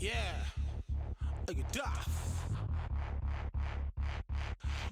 Yeah, are you daft?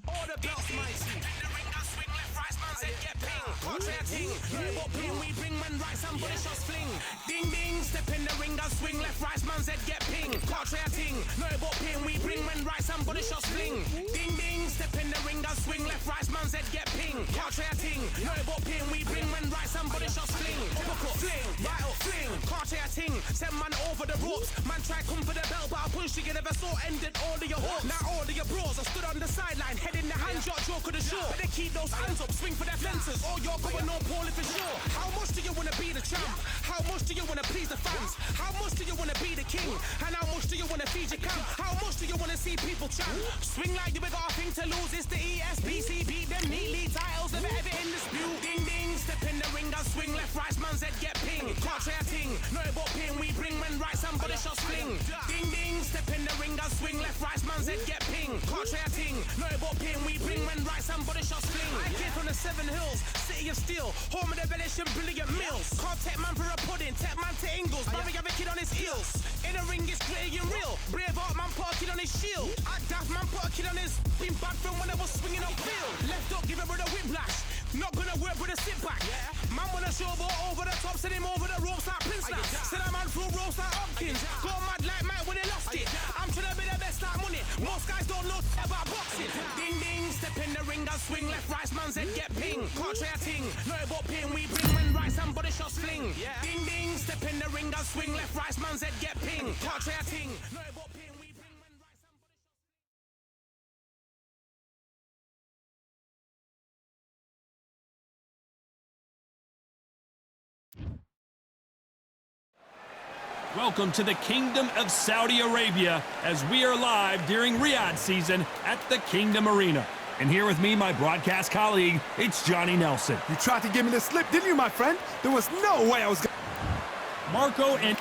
All the belts, mighty. In the ring, I swing left, right, man's head get ping. Contrary ting, no but ping, we bring man right, somebody shots fling. Ding ding, step in the ring, I swing left, right, man's head get ping. Contrary ting, no but ping, we bring man right, somebody shots fling. Ding ding, step in the ring, I swing left, right, man's head get ping. Contrary ting, no but ping, we bring man right, somebody shots fling. Uppercut, fling, right up, fling. Contrary ting, send man over the ropes. Man try come for the belt, but I punched you, never saw ended all of your hopes. Now all of your bros, I stood on the sideline, head in the hand, shot, joke of the show. But they keep those hands up, swing for their fences. Oh, you're going on poorly for sure. How much do you wanna be the champ? How much do you wanna please the fans? How much do you wanna be the king? And how much do you wanna feed your camp? How much do you wanna see people champ? Swing like you ain't got a thing to lose. It's the ESPC, beat them neatly. Titles never ever in dispute. Ding ding, step in the ring, I swing left, right, man's head get ping. Can't try a ting, no but ping. We bring men right, somebody shots fling. Ding ding, step in the ring, I swing left, right, man's head get ping. Can't try a ting, no but ping. We bring men right, somebody shots fling. I came from the 7 Hills, city of steel, home of the village and brilliant mills. Can't take man for a pudding, take man to Ingles. Barry have a kid on his heels. In the ring, it's gritty and real. Braveheart man put a kid on his shield. Act daft man put a kid on his. Been bad from when I was swinging on field. Left up, give it with a whiplash. Not gonna work with a sit back. Man wanna showboat over the top, send him over the ropes like Prince Lash. Send a man through ropes like Hopkins. Go mad like Mike when he lost it. I'm trying to be the best like money. Most guys don't know about boxing. Ding ding, step in the ring, I swing left, right, man's head get ping. Can't try a ting, no but ping. We bring men right, somebody shots fling. Ding ding, step in the ring, I swing left, right, man's head get ping. Can't try a ting, no but ping. We bring men right, somebody shots. Welcome to the Kingdom of Saudi Arabia as we are live during Riyadh season at the Kingdom Arena. And here with me, my broadcast colleague, it's Johnny Nelson. You tried to give me the slip, didn't you, my friend? There was no way I was going Marco and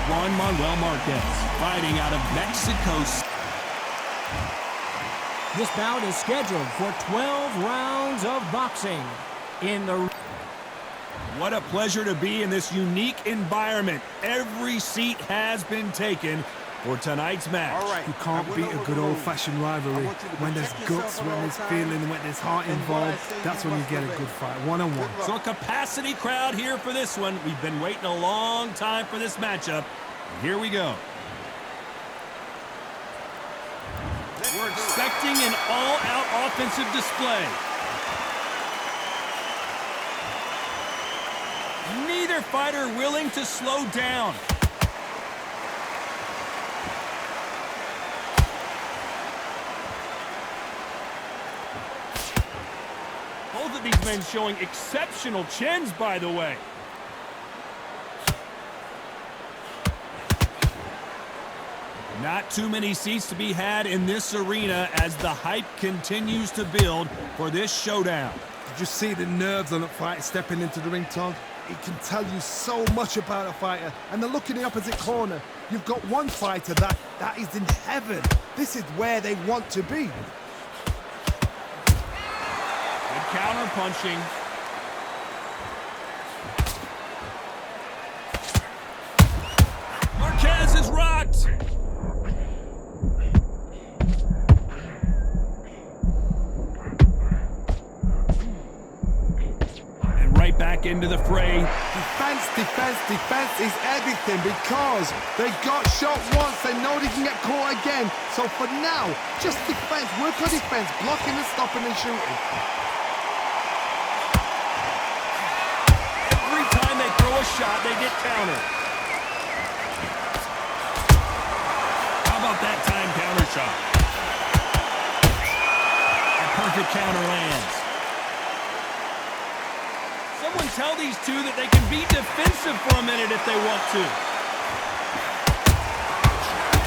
Juan Manuel Marquez fighting out of Mexico. This bout is scheduled for 12 rounds of boxing in the... What a pleasure to be in this unique environment. Every seat has been taken for tonight's match. All right. You can't beat a good old-fashioned rivalry. When there's guts, when there's feeling, when there's heart involved, that's when you get a good fight, one-on-one. So a capacity crowd here for this one. We've been waiting a long time for this matchup. And here we go. We're expecting an all-out offensive display. Neither fighter willing to slow down. Both of these men showing exceptional chins, by the way. Not too many seats to be had in this arena as the hype continues to build for this showdown. Did you see the nerves on that fight stepping into the ring, Tom? It can tell you so much about a fighter. And the look in the opposite corner, you've got one fighter that is in heaven. This is where they want to be. Good counter punching. Marquez is rocked. Back into the fray. Defense, defense, defense is everything because they got shot once. They know they can get caught again. So for now, just defense, work on defense, blocking and stopping and shooting. Every time they throw a shot, they get countered. How about that time counter shot? A perfect counter lands. Someone tell these two that they can be defensive for a minute if they want to.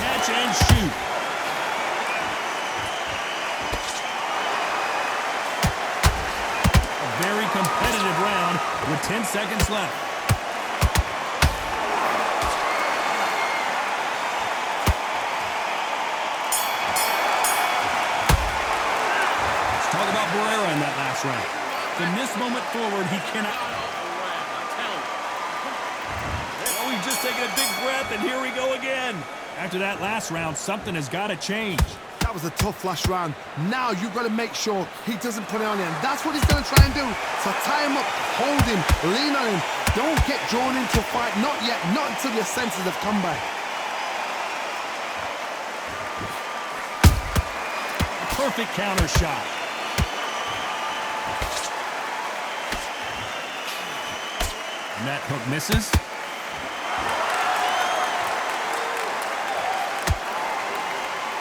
Catch and shoot. A very competitive round with 10 seconds left. Let's talk about Barrera in that last round. From this moment forward, he cannot... Well, we've just taking a big breath, and here we go again. After that last round, something has got to change. That was a tough last round. Now you've got to make sure he doesn't put it on you, and that's what he's going to try and do. So tie him up, hold him, lean on him. Don't get drawn into a fight. Not yet, not until your senses have come back. A perfect counter shot. And that hook misses.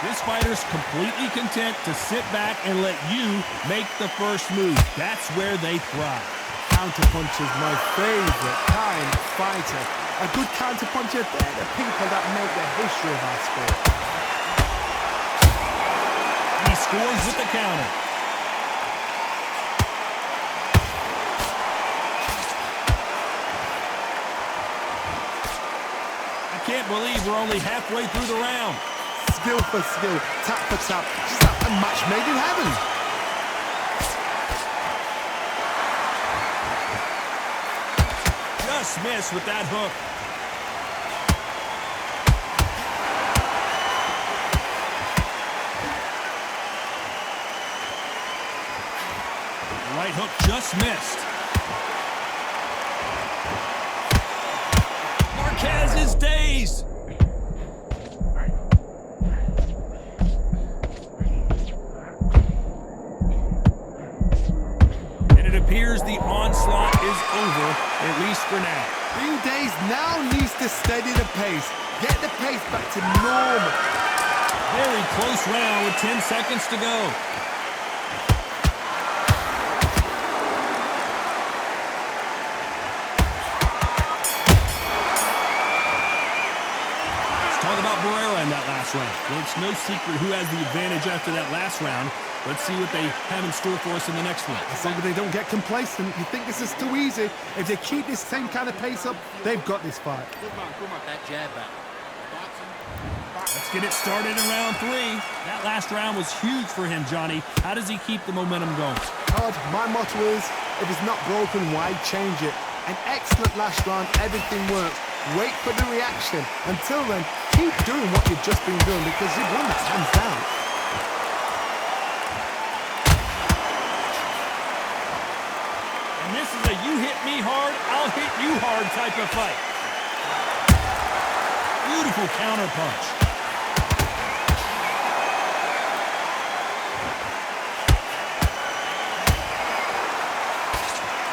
This fighter's completely content to sit back and let you make the first move. That's where they thrive. Counterpuncher is my favorite kind of fighter. A good counterpuncher, they're the people that make the history of our sport. He scores with the counter. I can't believe we're only halfway through the round. Skill for skill, tap for tap, just like a match made in heaven. Just missed with that hook. The right hook just missed. Marquez is dazed. Appears the onslaught is over, at least for now. Being dazed now needs to steady the pace. Get the pace back to normal. Very close round with 10 seconds to go. Let's talk about Barrera in that last round. Well, it's no secret who has the advantage after that last round. Let's see what they have in store for us in the next one. As long as they don't get complacent, you think this is too easy. If they keep this same kind of pace up, they've got this fight. That jab back. Let's get it started in round 3. That last round was huge for him, Johnny. How does he keep the momentum going? Todd, my motto is, if it's not broken, why change it? An excellent last round, everything works. Wait for the reaction. Until then, keep doing what you've just been doing because you've won this hands down. This is a you hit me hard, I'll hit you hard type of fight. Beautiful counter punch.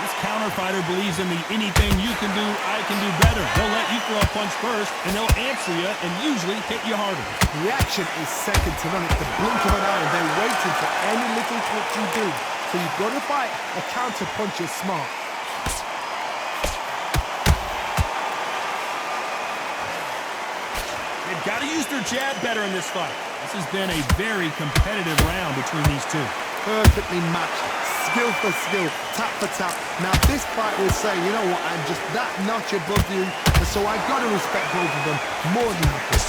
This counter fighter believes in the anything you can do, I can do better. They'll let you throw a punch first, and they'll answer you and usually hit you harder. Reaction is second to none. It's the blink of an eye. They're waiting for any little touch you do. So you've got to fight a counter punch is smart. They've got to use their jab better in this fight. This has been a very competitive round between these two. Perfectly matched. Skill for skill, tap for tap. Now this fight will say, you know what, I'm just that notch above you, and so I've got to respect both of them more than that.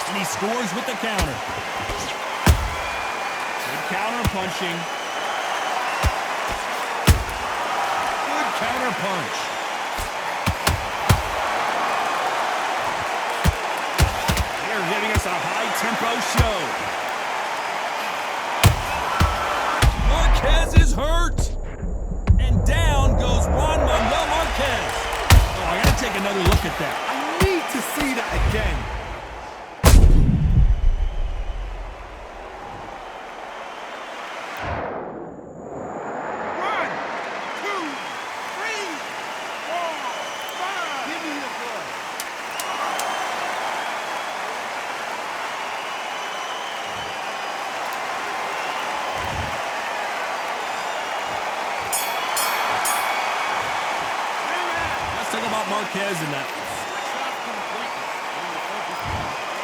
And he scores with the counter. Counter punching. Good counter punch. They're giving us a high-tempo show. Marquez is hurt. And down goes Juan Manuel Marquez. Oh, I got to take another look at that. I need to see that again. Marquez in that.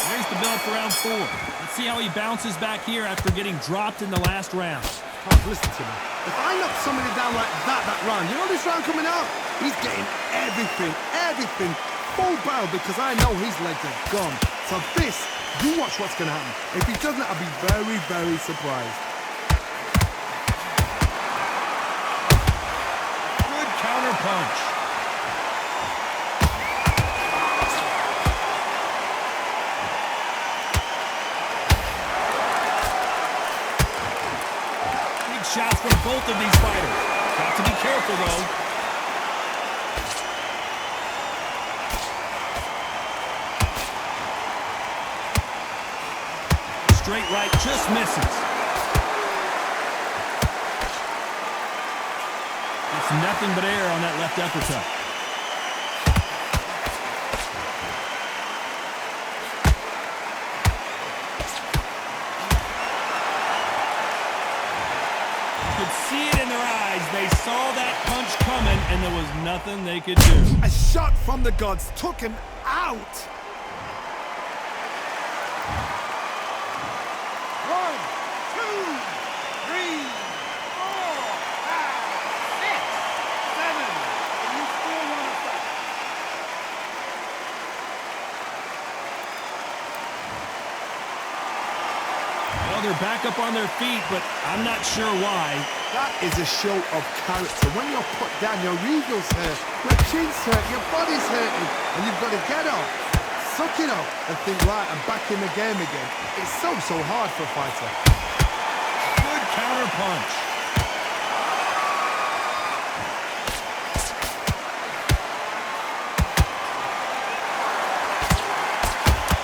There's the bell for round 4. Let's see how he bounces back here after getting dropped in the last round. Tom, listen to me. If I knock somebody down like that round, you know this round coming up? He's getting everything, full barrel because I know his legs are gone. So this, you watch what's going to happen. If he doesn't, I'll be very, very surprised. Good counter punch. shots from both of these fighters. Got to be careful, though. Straight right just misses. It's nothing but air on that left uppercut. You could see it in their eyes. They saw that punch coming, and there was nothing they could do. A shot from the gods took him out. 1, 2, 3, 4, 5, 6, 7. And you still want to fight. Well, they're back up on their feet, but I'm not sure why. That is a show of character. When you're put down, your eagle's hurt, your chin's hurt, your body's hurting, and you've got to get up, suck it up, and think, right, I'm back in the game again. It's so hard for a fighter. Good counter punch.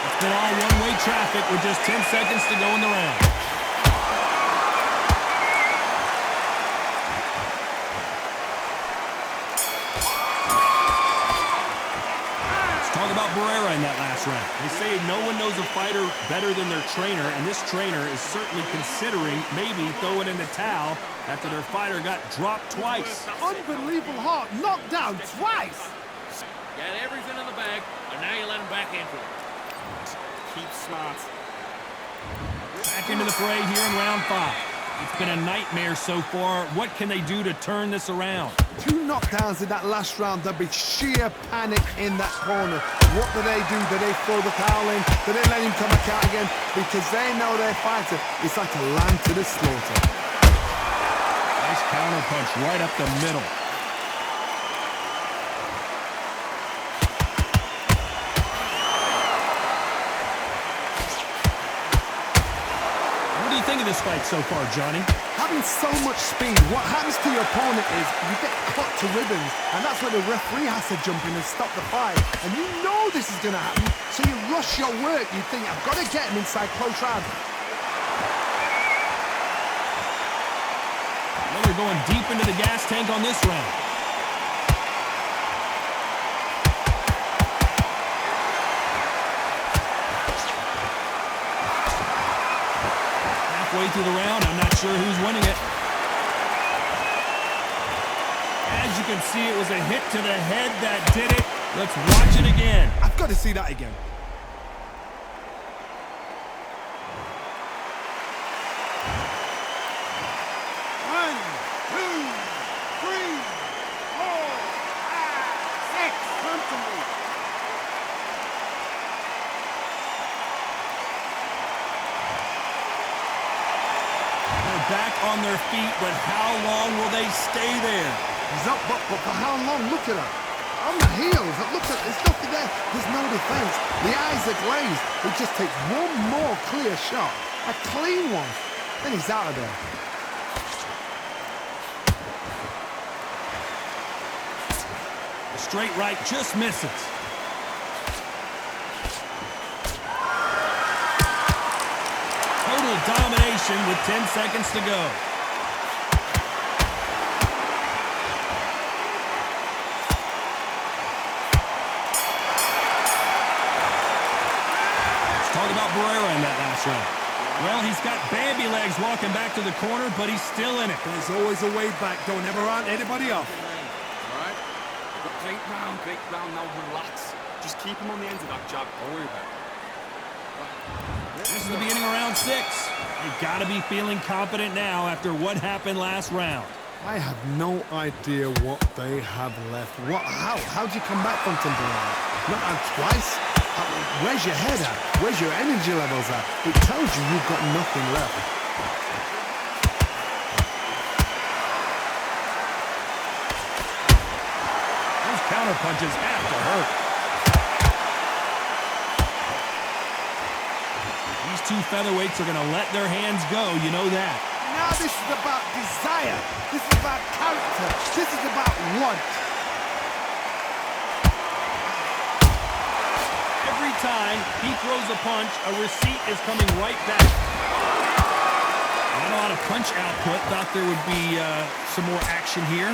It's been all one-way traffic with just 10 seconds to go in the round. Talk about Barrera in that last round. They say no one knows a fighter better than their trainer, and this trainer is certainly considering maybe throwing in the towel after their fighter got dropped twice. Unbelievable heart, knocked down twice. Got everything in the bag, and now you let him back into it. Keep smart. Back into the fray here in round 5. It's been a nightmare so far. What can they do to turn this around? 2 knockdowns in that last round. There'll be sheer panic in that corner. What do? Do they throw the towel in? Do they let him come back out again? Because they know their fighter is like a lamb to the slaughter. Nice counter punch right up the middle. What do you think of this fight so far, Johnny? Having so much speed, what happens to your opponent is you get cut to ribbons, and that's where the referee has to jump in and stop the fight. And you know this is going to happen, so you rush your work. You think, I've got to get him inside close round. Well, they're going deep into the gas tank on this round. Halfway through the round, I'm not sure who's winning it. As you can see, it was a hit to the head that did it. Let's watch it again. I've got to see that again. One, 2, 3, 4, 5, 6. Come to me. They're back on their feet, but how long will they stay there? He's up, but for how long? Look at her. On the heels. Look at, there's nothing there. There's no defense. The eyes are glazed. It just takes one more clear shot. A clean one. Then he's out of there. The straight right just misses. Total domination with 10 seconds to go. Let's talk about Barrera in that last round. Well, he's got Bambi legs walking back to the corner, but he's still in it. There's always a way back. Don't ever round anybody off. All right? Great round, now relax. Just keep him on the end of that jab. Don't worry about it. This is the beginning of round 6. They've got to be feeling confident now after what happened last round. I have no idea what they have left. How'd you come back from something like that? Not out twice? Where's your head at? Where's your energy levels at? It tells you you've got nothing left. Those counter punches have to hurt. These two featherweights are going to let their hands go, you know that. Now this is about desire. This is about character. This is about want. Every time he throws a punch, a receipt is coming right back. Not a lot of punch output. Thought there would be some more action here.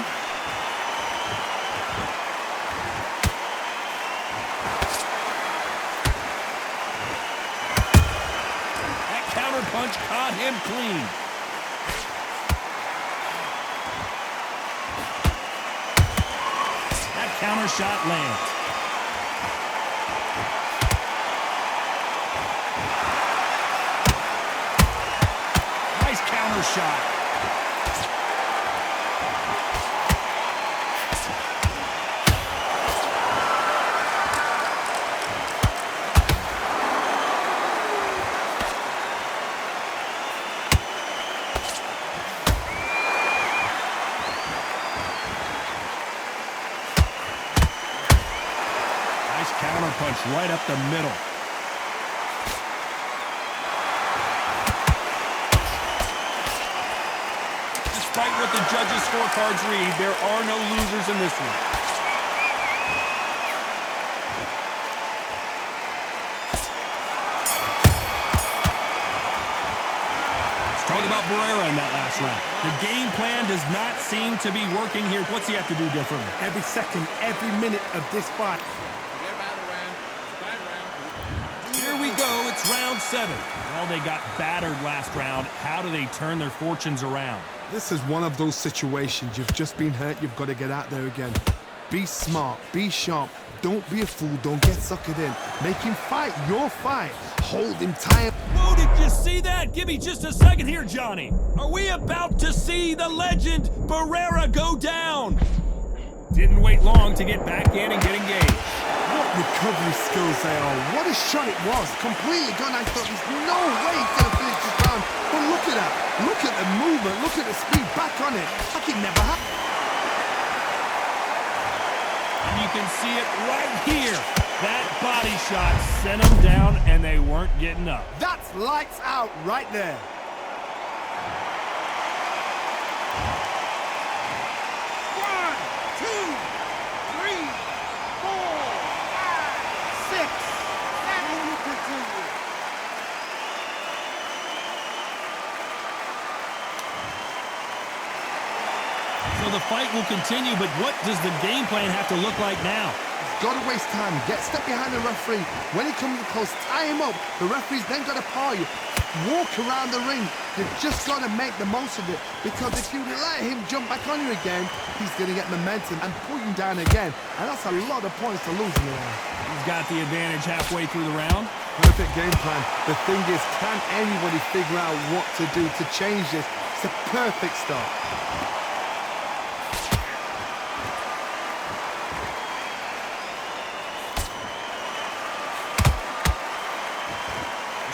That counter punch caught him clean. That counter shot lands. Counter shot. Nice counter punch right up the middle. Despite what the judges' scorecards read, there are no losers in this one. Let's talk about Barrera in that last round. The game plan does not seem to be working here. What's he have to do differently? Every second, every minute of this fight. Forget about the round. It's a bad round. Here we go. It's round 7. Well, they got battered last round. How do they turn their fortunes around? This is one of those situations. You've just been hurt. You've got to get out there again. Be smart. Be sharp. Don't be a fool. Don't get suckered in. Make him fight your fight. Hold him tight. Whoa, did you see that? Give me just a second here, Johnny. Are we about to see the legend Barrera go down? Didn't wait long to get back in and get engaged. What recovery skills they are. What a shot it was. Completely gone. I thought there's no way he's going to finish this round. But look at that. Look at the movement. Look at the speed. Back on it. Like it never happened. And you can see it right here. That body shot sent them down, and they weren't getting up. That's lights out right there. One, two, three, four, five, six, seven. You continue. So the fight will continue, but what does the game plan have to look like now? Got to waste time. Get step behind the referee. When he comes close, tie him up. The referee's then got to paw you. Walk around the ring. You've just got to make the most of it. Because if you let him jump back on you again, he's going to get momentum and pull you down again. And that's a lot of points to lose in the round. He's got the advantage halfway through the round. Perfect game plan. The thing is, can anybody figure out what to do to change this? It's a perfect start.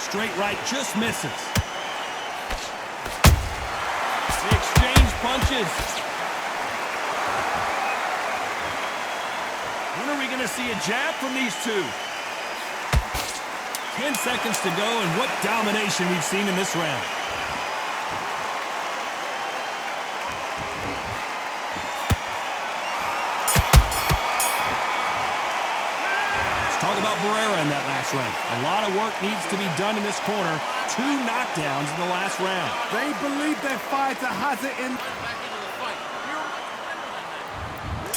Straight right just misses. They exchange punches. When are we going to see a jab from these two? 10 seconds to go, and what domination we've seen in this round. Talk about Barrera in that last round. A lot of work needs to be done in this corner. 2 knockdowns in the last round. They believe their fighter has it in. Back into the fight.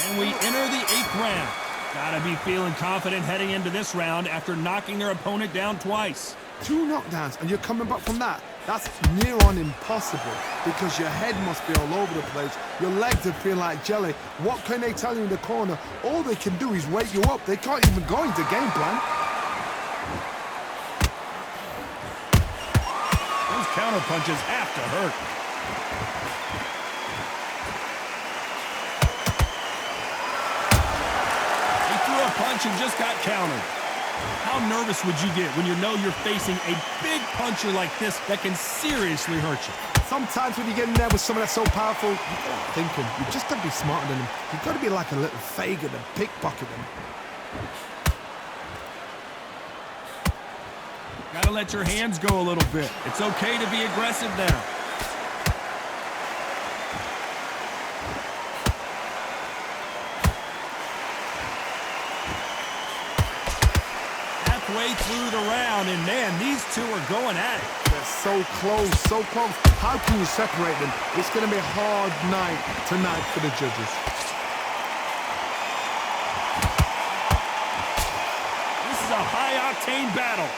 And we enter the 8th round. Gotta be feeling confident heading into this round after knocking their opponent down twice. 2 knockdowns, and you're coming back from that. That's near on impossible because your head must be all over the place. Your legs are feeling like jelly. What can they tell you in the corner? All they can do is wake you up. They can't even go into game plan. Those counter punches have to hurt. He threw a punch and just got countered. How nervous would you get when you know you're facing a big puncher like this that can seriously hurt you? Sometimes when you get in there with someone that's so powerful, you got to think him. You just got to be smarter than him. You've got to be like a little Fagin and pickpocket him. Gotta let your hands go a little bit. It's okay to be aggressive now. halfway through the round, and man, these two are going at it. They're so close, so close. How can you separate them? It's going to be a hard night tonight for the judges. This is a high-octane battle.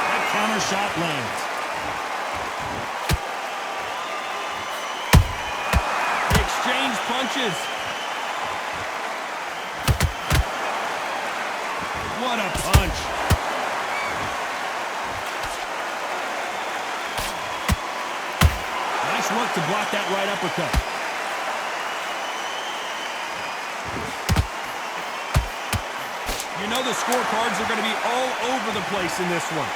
That counter shot lands. They exchange punches. What a punch. Nice work to block that right uppercut. You know the scorecards are going to be all over the place in this one.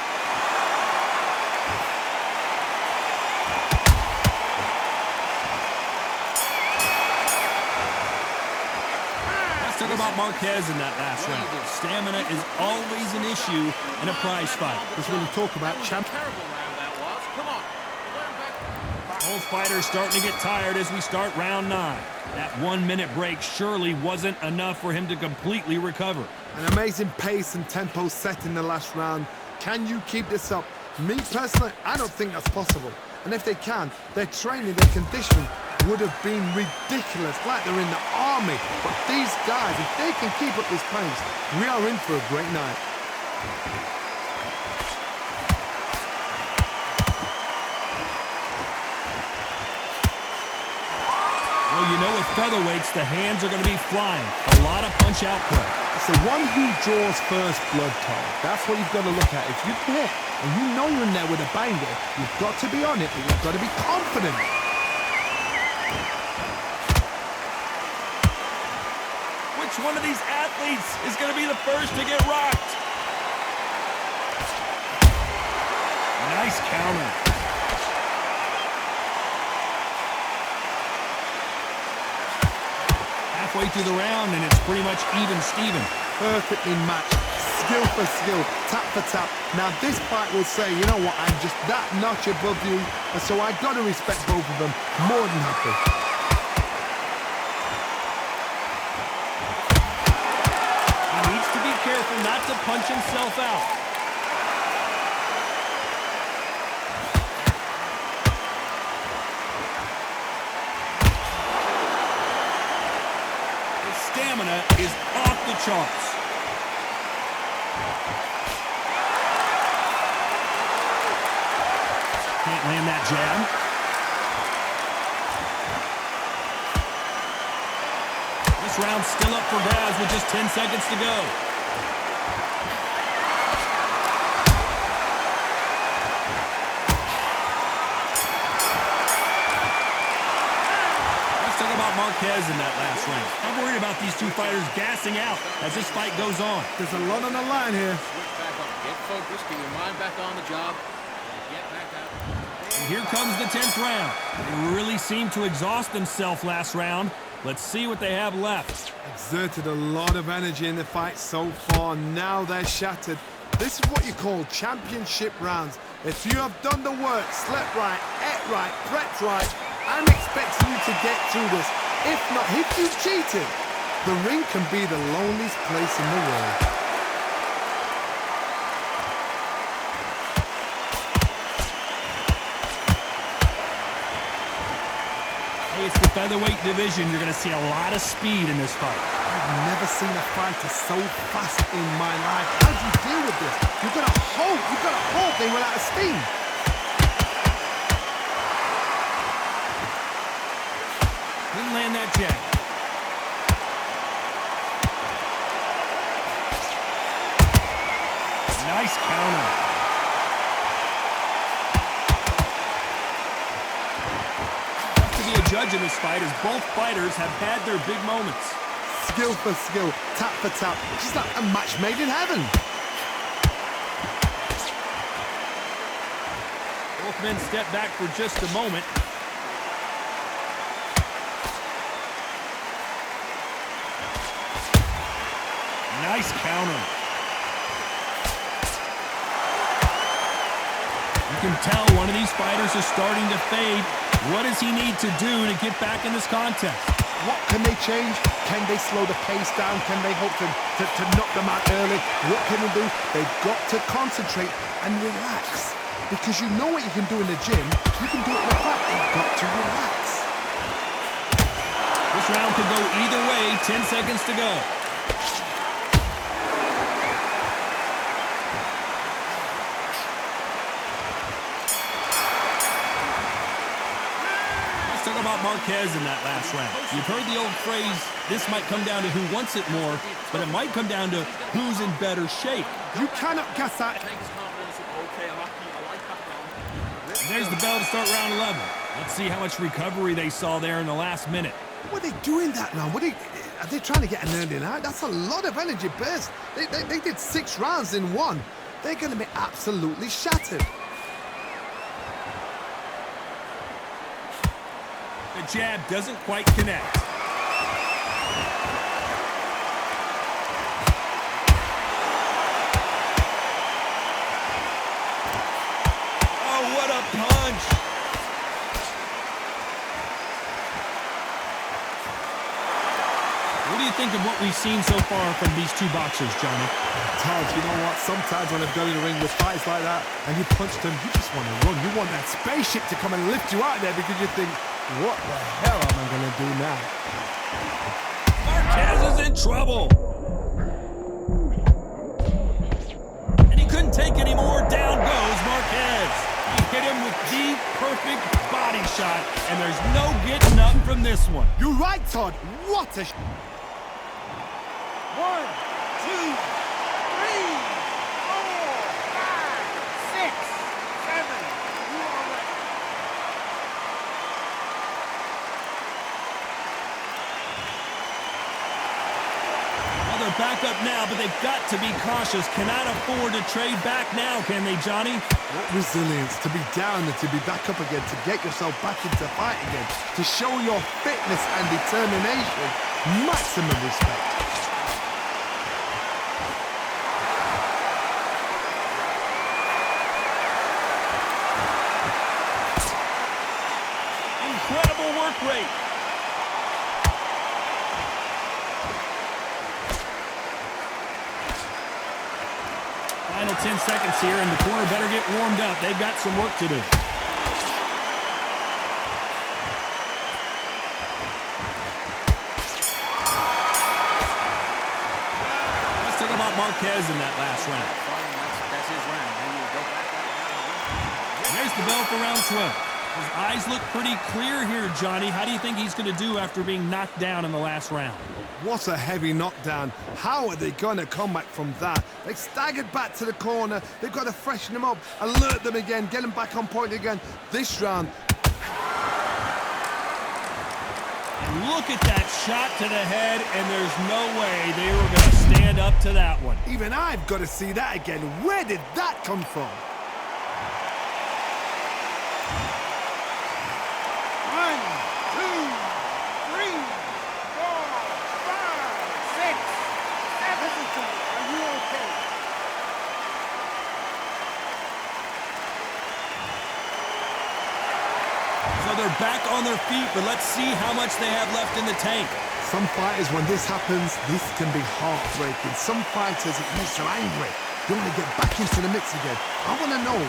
Let's talk about Marquez in that last round. Stamina is always an issue in a prize fight. Because when you talk about champ... Terrible round that was. Come on. Let him back. Both fighters starting to get tired as we start round 9. That 1-minute break surely wasn't enough for him to completely recover. An amazing pace and tempo set in the last round. Can you keep this up? Me personally, I don't think that's possible. And if they can, their training, their conditioning would have been ridiculous, like they're in the army. But these guys, if they can keep up this pace, we are in for a great night. Well, you know with featherweights, the hands are going to be flying. A lot of punch output. It's the one who draws first blood, Tom. That's what you've got to look at. If you hit and you know you're in there with a banger, you've got to be on it, but you've got to be confident. Which one of these athletes is going to be the first to get rocked? Nice counter. Halfway through the round, and it's pretty much even Steven. Perfectly matched, skill for skill, tap for tap. Now this fight will say, you know what, I'm just that notch above you, and so I got to respect both of them. More than happy. He needs to be careful not to punch himself out. Stamina is off the charts. Can't land that jab. This round's still up for grabs with just 10 seconds to go. Marquez in that last round. I'm worried about these two fighters gassing out as this fight goes on. There's a lot on the line here. Switch back on. Get focused. Get your mind back on the job. And get back out. And here comes the 10th round. They really seemed to exhaust themselves last round. Let's see what they have left. Exerted a lot of energy in the fight so far. Now they're shattered. This is what you call championship rounds. If you have done the work, slept right, ate right, prepped right, I'm expecting you to get through this. If not, if you cheated, the ring can be the loneliest place in the world. Hey, it's the featherweight division. You're going to see a lot of speed in this fight. I've never seen a fighter so fast in my life. How do you deal with this? You've got to hope they run out of steam. Didn't land that jab. Nice counter. Tough to be a judge in this fight as both fighters have had their big moments. Skill for skill, tap for tap. Just like a match made in heaven. Both men step back for just a moment. Nice counter. You can tell one of these fighters is starting to fade. What does he need to do to get back in this contest? What can they change? Can they slow the pace down? Can they hope to knock them out early? What can they do? They've got to concentrate and relax. Because you know what you can do in the gym, you can do it in the park. You've got to relax. This round could go either way. 10 seconds to go. Let's talk about Marquez in that last round. You've heard the old phrase, this might come down to who wants it more, but it might come down to who's in better shape. You cannot guess that. Take his confidence. Okay, I'm happy. I like that round. There's the bell to start round 11. Let's see how much recovery they saw there in the last minute. What are they doing that now? Are they trying to get an early out? That's a lot of energy burst. They did 6 rounds in one. They're going to be absolutely shattered. The jab doesn't quite connect. Oh, what a punch! What do you think of what we've seen so far from these two boxers, Johnny? Todd, you know what? Sometimes when I've gone in the ring with fights like that and you punch them, you just want to run. You want that spaceship to come and lift you out there because you think, what the hell am I going to do now? Marquez is in trouble. And he couldn't take any more. Down goes Marquez. He hit him with the perfect body shot, and there's no getting up from this one. You're right, Todd. What a... 1, 2, 3, 4, 5, 6, 7. You are ready. Well, they're back up now, but they've got to be cautious. Cannot afford to trade back now, can they, Johnny? What resilience to be down and to be back up again, to get yourself back into fight again, to show your fitness and determination. Maximum respect. Incredible work rate. Final 10 seconds here, and the corner better get warmed up. They've got some work to do. Let's talk about Marquez in that last round. That's his round. And he'll go back out. And there's the bell for round 12. His eyes look pretty clear here, Johnny. How do you think he's going to do after being knocked down in the last round? What a heavy knockdown. How are they going to come back from that? They staggered back to the corner. They've got to freshen them up, alert them again, get them back on point again. This round... And look at that shot to the head, and there's no way they were going to stand up to that one. Even I've got to see that again. Where did that come from? 1, 2, 3, 4, 5, 6, 7. Are you okay? So they're back on their feet, but let's see how much they have left in the tank. Some fighters, when this happens, this can be heartbreaking. Some fighters, it makes them angry. They want to get back into the mix again. I want to know,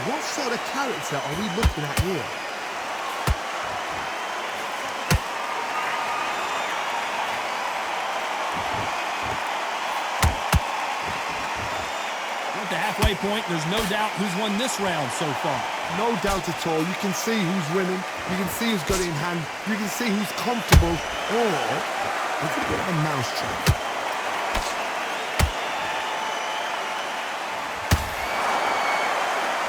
what sort of character are we looking at here? At the halfway point, there's no doubt who's won this round so far. No doubt at all. You can see who's winning. You can see who's got it in hand. You can see who's comfortable. Or it's a bit of a mousetrap.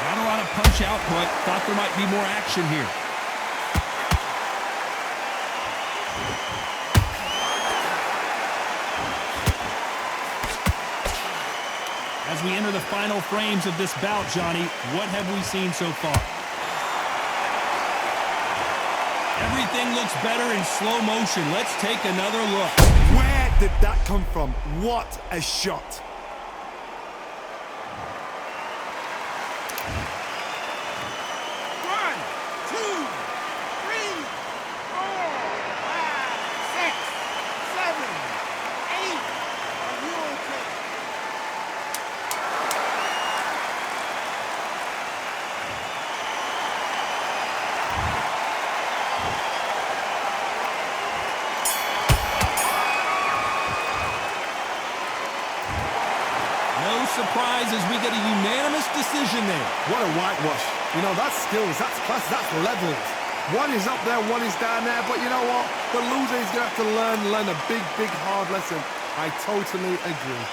Not a lot of punch output. Thought there might be more action here. As we enter the final frames of this bout, Johnny, what have we seen so far? Everything looks better in slow motion. Let's take another look. Where did that come from? What a shot. One, two, three, 4, 5, 6, prize as we get a unanimous decision there. What a whitewash. You know, that's skills, that's class, that's levels. One is up there, one is down there, but you know what? The loser is going to have to learn a big, big, hard lesson. I totally agree.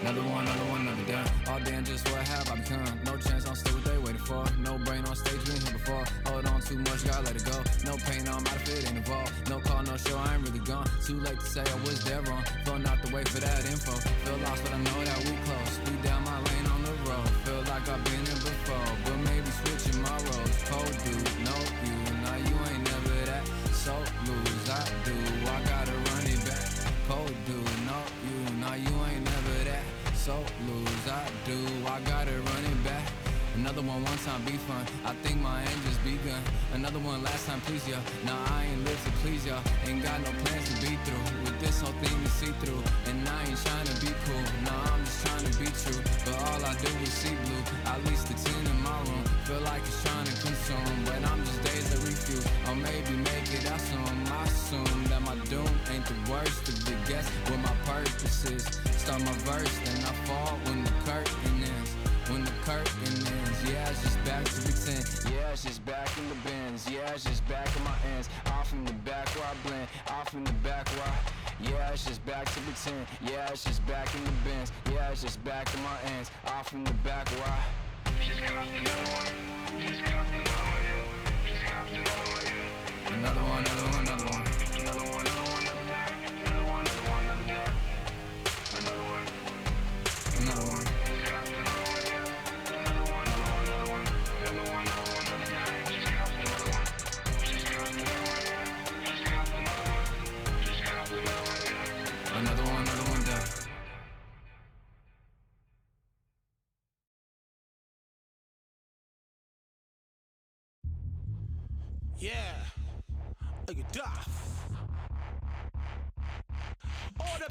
Another done. All damn, just what have I become? No chance, I'm still what they waiting for. No brain on stage, been here before. Hold on too much, gotta let it go. No pain, I'm out of it, ain't involved. No call, no show, I ain't really gone. Too late to say I was dead wrong. Filling out the way for that info. Feel lost, but I know that we close. We down my lane on the road. Feel like I've been here before, but maybe switching my roles. Cold dude, no you, now you ain't never that. So lose, I do, I gotta run it back. Cold dude, no you, now you ain't never that. So lose, I do, I gotta run it back. Another one time be fun, I think my end just begun. Another one last time please ya. Nah, I ain't live to please ya. Ain't got no plans to be through with this whole thing to see through. And I ain't trying to be cool, nah, I'm just trying to be true. But all I do is see blue, at least the 10 in my room. Feel like it's trying to consume, but I'm just days to refuse. Or maybe make it out soon. I assume that my doom ain't the worst of the guess what my purpose is. Start my verse, then I fall when the curtain ends. When the curtain ends, yeah, it's just back to pretend. Yeah, it's just back in the bins. Yeah, it's just back in my ends. Off in the back where I blend. Off in the back where I... Yeah, it's just back to pretend. Yeah, it's just back in the bins. Yeah, it's just back in my ends. Off in the back where I... Another one, another one, another one. Another one, another one, another one, another one, another one. Another one. Another one done. Yeah, look at Duff.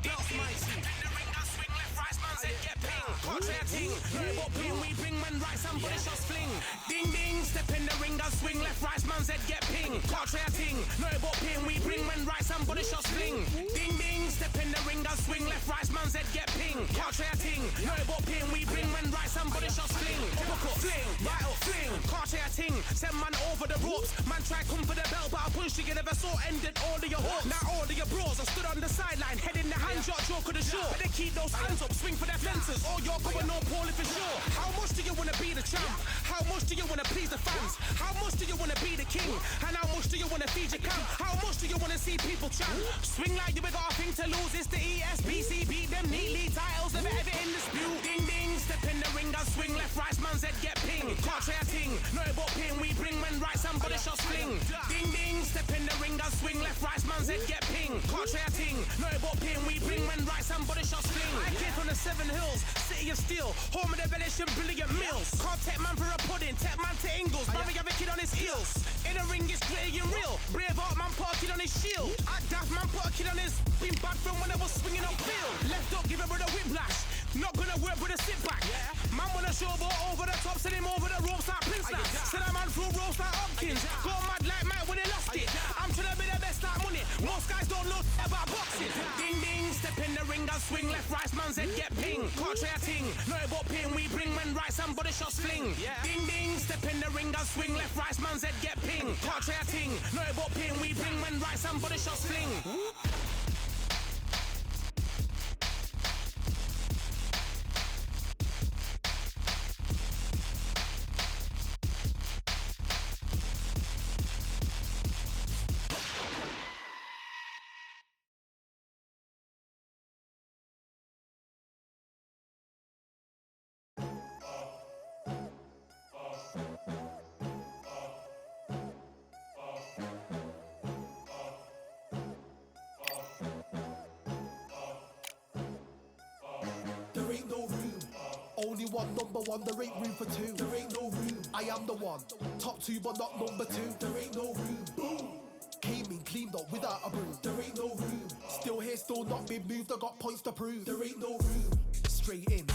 the belts mighty. In the ring, I swing left, right, man's head get ping. Can't try a ting, no what ping. We bring man right, somebody shots fling. Ding ding, step in the ring, I swing left, right, man's head get ping. Can't try a ting, no what ping. We bring man right, somebody shots fling. Ding ding, step in the ring, I swing left, right, man's head get ping. Can't try a ting, no what ping. We bring man right, somebody shots fling. Uppercut, fling, right up, fling. Can't try a ting, send man over the ropes. Man try come for the belt, but I punched you never saw ended all of your hopes. Now all of your bros are stood on the sideline, head in the hand, shot joke of the show. But they keep those hands up, swing for their fences. All you're going on poorly for sure. How much do you wanna be the champ? How much do you wanna please the fans? How much do you wanna be the king? And how much do you wanna feed your camp? How much do you wanna see people chant? Swing like you got a thing to lose. It's the ESBC, beat them neatly. Titles never ever in dispute. Ding ding, step in the ring, I swing left, right, man's head get ping. Can't try a ting, no but ping. We bring men right, somebody shots fling. Ding ding, step in the ring, I swing left, right, man's head get ping. Can't try a ting, no but ping. We bring men right, somebody shots fling. I came from the 7 Hills, city of steel, home of the Bellish and brilliant meals. Can't take man for a pudding, take man to Ingles. Mummy have a kid on his heels. In the ring it's gritty and real. Braveheart man put a kid on his shield. Act daft man put a kid on his. Been bad from when I was swinging on field. Left up, give it with a whiplash. Not gonna work with a sit back. Man wanna showboat over the top, send him over the ropes like Prince now. Send a man through ropes like Hopkins. Go mad like Mike when he lost it. I'm trying to be the best like money. Most guys don't know about boxing. Ding ding, step in the ring, I swing left, right, man's head get ping. Can't try a ting, no but ping. We bring men right, somebody shots fling. Ding ding, step in the ring, I swing left, right, man's head get ping. Can't try a ting, no but ping. We bring men right, somebody shots fling. There ain't no room. Only one number one, there ain't room for two. There ain't no room. I am the one. Top 2 but not number 2. There ain't no room. Boom. Came in cleaned up without a broom. There ain't no room. Still here, still not been moved. I got points to prove. There ain't no room. Straight in,